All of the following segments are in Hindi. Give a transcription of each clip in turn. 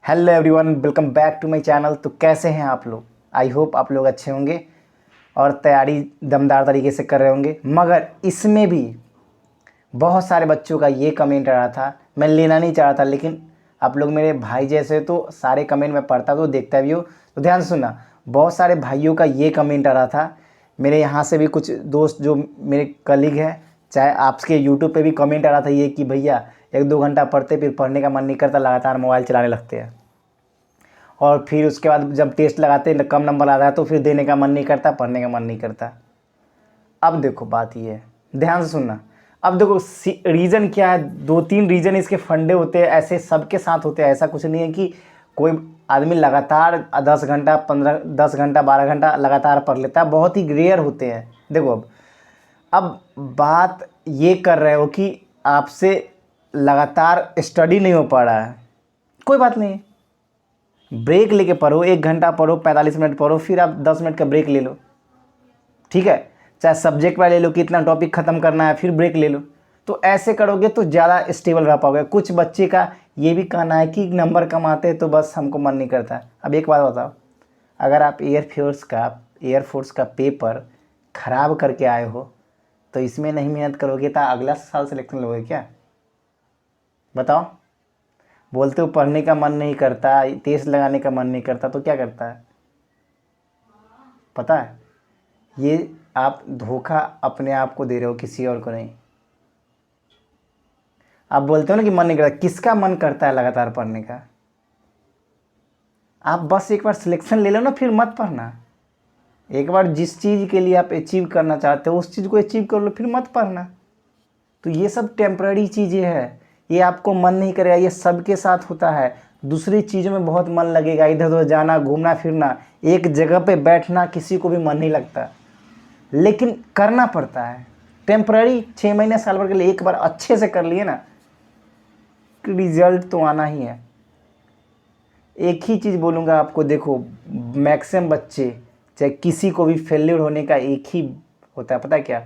Hello everyone, welcome back to my channel. तो कैसे हैं आप लोग? आई होप आप लोग अच्छे होंगे और तैयारी दमदार तरीके से कर रहे होंगे। मगर इसमें भी बहुत सारे बच्चों का ये कमेंट आ रहा था, मैं लेना नहीं चाह रहा था, लेकिन आप लोग मेरे भाई जैसे, तो सारे कमेंट मैं पढ़ता तो देखता भी हो, तो ध्यान से सुनना। बहुत सारे भाइयों का ये कमेंट आ रहा था, मेरे यहाँ से भी कुछ दोस्त जो मेरे कलीग हैं, चाहे आपके यूट्यूब पे भी कमेंट आ रहा था ये कि भैया 1-2 घंटा पढ़ते फिर पढ़ने का मन नहीं करता, लगातार मोबाइल चलाने लगते हैं। और फिर उसके बाद जब टेस्ट लगाते हैं कम नंबर आता है तो फिर देने का मन नहीं करता, पढ़ने का मन नहीं करता। अब देखो बात ये है, ध्यान से सुनना। अब देखो रीज़न क्या है, 2-3 रीज़न इसके फंडे होते हैं, ऐसे सबके साथ होते हैं। ऐसा कुछ नहीं है कि कोई आदमी लगातार 10 घंटा 10 घंटा 12 घंटा लगातार पढ़ लेता है, बहुत ही रेयर होते हैं। देखो अब बात ये कर रहे हो कि आपसे लगातार स्टडी नहीं हो पा रहा है, कोई बात नहीं, ब्रेक लेके पढ़ो, 1 घंटा पढ़ो, 45 मिनट पढ़ो, फिर आप 10 मिनट का ब्रेक ले लो, ठीक है। चाहे सब्जेक्ट वाले ले लो कि इतना टॉपिक ख़त्म करना है, फिर ब्रेक ले लो। तो ऐसे करोगे तो ज़्यादा स्टेबल रह पाओगे। कुछ बच्चे का ये भी कहना है कि नंबर कम आते हैं तो बस हमको मन नहीं करता। अब एक बात बताओ, अगर आप एयरफोर्स का पेपर ख़राब करके आए हो तो इसमें नहीं मेहनत करोगे तो अगला साल सिलेक्शन लोगे क्या? बताओ। बोलते हो पढ़ने का मन नहीं करता, टेस्ट लगाने का मन नहीं करता, तो क्या करता है पता है? ये आप धोखा अपने आप को दे रहे हो, किसी और को नहीं। आप बोलते हो ना कि मन नहीं करता, किसका मन करता है लगातार पढ़ने का? आप बस एक बार सिलेक्शन ले लो ना, फिर मत पढ़ना। एक बार जिस चीज़ के लिए आप अचीव करना चाहते हो उस चीज़ को अचीव कर लो, फिर मत पढ़ना। तो ये सब टेम्पररी चीज़ें हैं, ये आपको मन नहीं करेगा, ये सबके साथ होता है। दूसरी चीज़ों में बहुत मन लगेगा, इधर उधर जाना, घूमना फिरना, एक जगह पे बैठना किसी को भी मन नहीं लगता, लेकिन करना पड़ता है। टेम्पररी 6 महीने साल भर के लिए एक बार अच्छे से कर लिए ना, रिजल्ट तो आना ही है। एक ही चीज़ बोलूँगा आपको, देखो मैक्सिमम बच्चे, चाहे किसी को भी फेल्यूर होने का एक ही होता है, पता है क्या?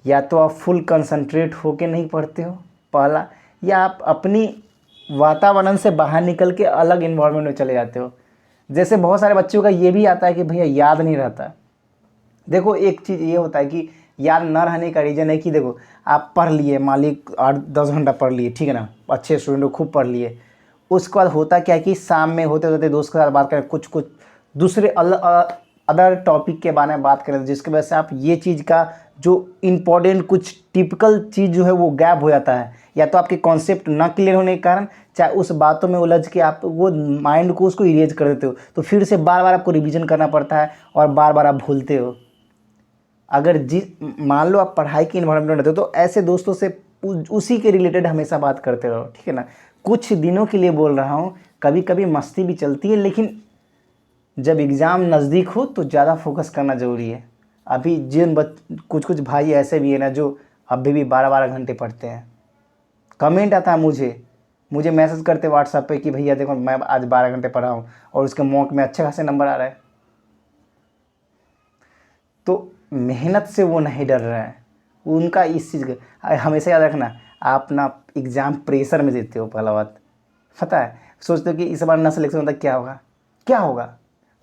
या तो आप फुल कंसंट्रेट होके नहीं पढ़ते हो पहला, या आप अपनी वातावरण से बाहर निकल के अलग इन्वायरमेंट में चले जाते हो। जैसे बहुत सारे बच्चों का ये भी आता है कि भैया याद नहीं रहता। देखो एक चीज़ ये होता है कि याद न रहने का रीज़न है कि देखो आप पढ़ लिए, मान ली 8-10 घंटा पढ़ लिए, ठीक है ना, अच्छे स्टूडेंट हो, खूब पढ़ लिए। उसके बाद होता क्या है कि शाम में होते होते दोस्त के साथ बात करें, कुछ कुछ दूसरे अदर टॉपिक के बारे में बात करें, जिसकी वजह से आप ये चीज़ का जो इम्पोर्टेंट कुछ टिपिकल चीज़ जो है वो गैप हो जाता है। या तो आपके कॉन्सेप्ट ना क्लियर होने के कारण, चाहे उस बातों में उलझ के आप वो माइंड को उसको इरेज कर देते हो, तो फिर से बार बार आपको रिवीजन करना पड़ता है और बार बार आप भूलते हो। अगर मान लो आप पढ़ाई के इन्वायरमेंट में रहते हो तो ऐसे दोस्तों से उसी के रिलेटेड हमेशा बात करते रहो, ठीक है ना। कुछ दिनों के लिए बोल रहा हूँ, कभी कभी मस्ती भी चलती है, लेकिन जब एग्ज़ाम नज़दीक हो तो ज़्यादा फोकस करना ज़रूरी है। अभी कुछ कुछ भाई ऐसे भी हैं ना जो अभी भी 12-12 घंटे पढ़ते हैं। कमेंट आता है मुझे मैसेज करते व्हाट्सएप पे कि भैया देखो मैं आज 12 घंटे पढ़ा हूँ और उसके मॉक में अच्छे खासे नंबर आ रहा है। तो मेहनत से वो नहीं डर रहे हैं, उनका इस चीज़ का हमेशा याद रखना। आप ना एग्ज़ाम प्रेशर में देते हो, पहला बात पता है। सोचते हो कि इस बार ना सिलेक्शन होता क्या होगा, क्या होगा।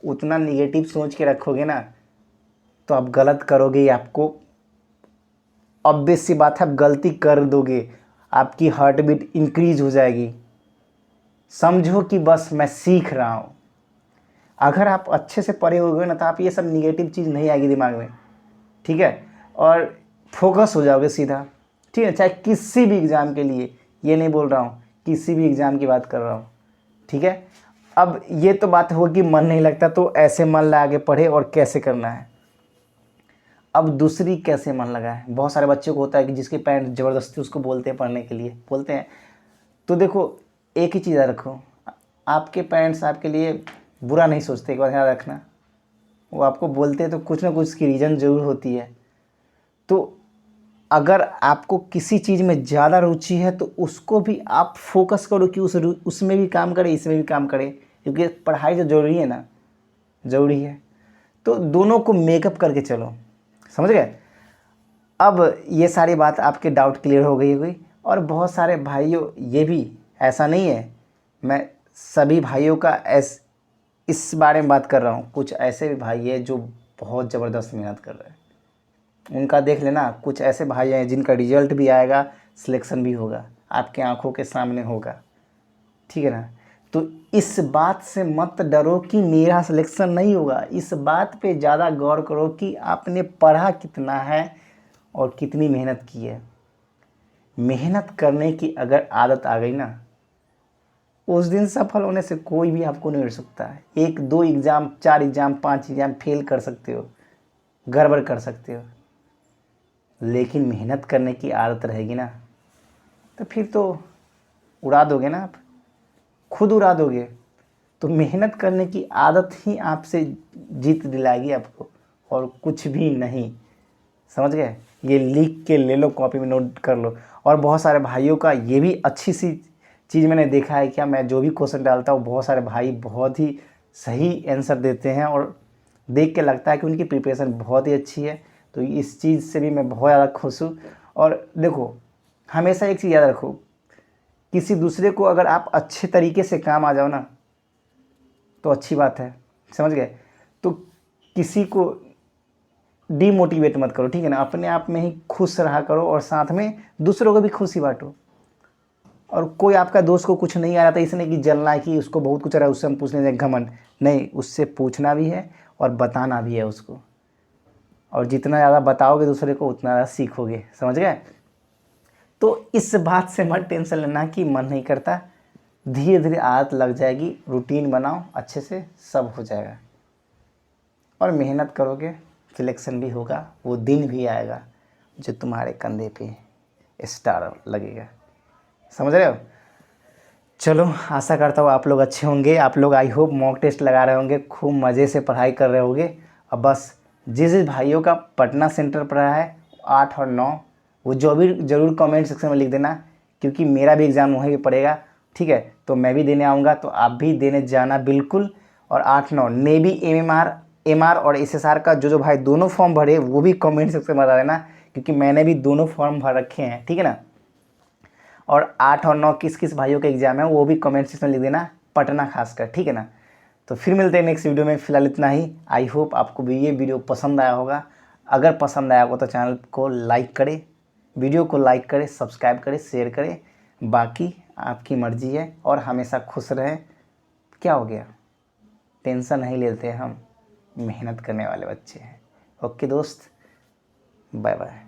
उतना निगेटिव सोच के रखोगे ना तो आप गलत करोगे ही। आपको ऑब्वियस सी बात है, आप गलती कर दोगे, आपकी हार्ट बीट इंक्रीज हो जाएगी। समझो कि बस मैं सीख रहा हूँ। अगर आप अच्छे से पढ़े होगे ना तो आप ये सब निगेटिव चीज़ नहीं आएगी दिमाग में, ठीक है। और फोकस हो जाओगे सीधा, ठीक है। चाहे किसी भी एग्ज़ाम के लिए, ये नहीं बोल रहा हूँ, किसी भी एग्ज़ाम की बात कर रहा हूँ, ठीक है। अब ये तो बात होगी मन नहीं लगता, तो ऐसे मन लगा के पढ़े और कैसे करना है। अब दूसरी कैसे मन लगाए, बहुत सारे बच्चों को होता है कि जिसके पेरेंट्स ज़बरदस्ती उसको बोलते हैं पढ़ने के लिए, बोलते हैं। तो देखो एक ही चीज़ याद रखो, आपके पेरेंट्स आपके लिए बुरा नहीं सोचते, एक बार याद रखना। वो आपको बोलते हैं तो कुछ ना कुछ उसकी रीज़न ज़रूर होती है। तो अगर आपको किसी चीज़ में ज़्यादा रुचि है तो उसको भी आप फोकस करो कि उसमें भी काम करें, इसमें भी काम करें, क्योंकि पढ़ाई जो ज़रूरी है ना, ज़रूरी है। तो दोनों को मेकअप करके चलो, समझ गए। अब ये सारी बात आपके डाउट क्लियर हो गई होगी। और बहुत सारे भाइयों, ये भी ऐसा नहीं है, मैं सभी भाइयों का इस बारे में बात कर रहा हूँ। कुछ ऐसे भी भाई हैं जो बहुत ज़बरदस्त मेहनत कर रहे हैं, उनका देख लेना। कुछ ऐसे भाई हैं जिनका रिजल्ट भी आएगा, सिलेक्शन भी होगा, आपके आंखों के सामने होगा, ठीक है ना। तो इस बात से मत डरो कि मेरा सिलेक्शन नहीं होगा। इस बात पे ज़्यादा गौर करो कि आपने पढ़ा कितना है और कितनी मेहनत की है। मेहनत करने की अगर आदत आ गई ना, उस दिन सफल होने से कोई भी आपको नहीं रोक सकता है। 1, 2 एग्ज़ाम, 4 एग्ज़ाम, 5 एग्ज़ाम फेल कर सकते हो, गड़बड़ कर सकते हो, लेकिन मेहनत करने की आदत रहेगी ना, तो फिर तो उड़ा दोगे ना, आप खुद उड़ा दोगे। तो मेहनत करने की आदत ही आपसे जीत दिलाएगी आपको, और कुछ भी नहीं। समझ गए? ये लिख के ले लो, कॉपी में नोट कर लो। और बहुत सारे भाइयों का ये भी अच्छी सी चीज़ मैंने देखा है, क्या मैं जो भी क्वेश्चन डालता हूँ बहुत सारे भाई बहुत ही सही आंसर देते हैं, और देख के लगता है कि उनकी प्रिपरेशन बहुत ही अच्छी है। तो इस चीज़ से भी मैं बहुत ज़्यादा खुश हूँ। और देखो, हमेशा एक चीज़ याद रखो, किसी दूसरे को अगर आप अच्छे तरीके से काम आ जाओ ना, तो अच्छी बात है। समझ गए? तो किसी को डीमोटिवेट मत करो, ठीक है ना। अपने आप में ही खुश रहा करो और साथ में दूसरों को भी खुशी बांटो। और कोई आपका दोस्त को कुछ नहीं आ रहा था इसने कि जलना है कि उसको बहुत कुछ आ रहा है उससे हम पूछने दें, घमंड नहीं। उससे पूछना भी है और बताना भी है उसको। और जितना ज़्यादा बताओगे दूसरे को, उतना ज़्यादा सीखोगे। समझ गए? तो इस बात से मत टेंशन लेना कि मन नहीं करता। धीरे धीरे आदत लग जाएगी, रूटीन बनाओ अच्छे से, सब हो जाएगा। और मेहनत करोगे, सिलेक्शन भी होगा, वो दिन भी आएगा जो तुम्हारे कंधे पे स्टार लगेगा। समझ रहे हो? चलो, आशा करता हूँ आप लोग अच्छे होंगे। आप लोग आई होप मॉक टेस्ट लगा रहे होंगे, खूब मज़े से पढ़ाई कर रहे होंगे। अब बस जिस भाइयों का पटना सेंटर पड़ा है 8 और 9, वो जो भी ज़रूर कमेंट सेक्शन में लिख देना, क्योंकि मेरा भी एग्ज़ाम वहीं पे पड़ेगा, ठीक है। तो मैं भी देने आऊँगा, तो आप भी देने जाना बिल्कुल। और 8, 9 नेवी, एमआर और एसएसआर का जो भाई दोनों फॉर्म भरे, वो भी कमेंट सेक्शन में बता देना, क्योंकि मैंने भी दोनों फॉर्म भर रखे हैं, ठीक है ना। और 8 और 9 किस किस भाइयों का एग्जाम है वो भी कमेंट सेक्शन में लिख देना, पटना खासकर, ठीक है ना। तो फिर मिलते हैं नेक्स्ट वीडियो में। फिलहाल इतना ही। आई होप आपको भी ये वीडियो पसंद आया होगा। अगर पसंद आया हो तो चैनल को लाइक करें, वीडियो को लाइक करें, सब्सक्राइब करें, शेयर करें। बाकी आपकी मर्जी है। और हमेशा खुश रहें। क्या हो गया, टेंशन नहीं लेते हम, मेहनत करने वाले बच्चे हैं। ओके दोस्त, बाय बाय।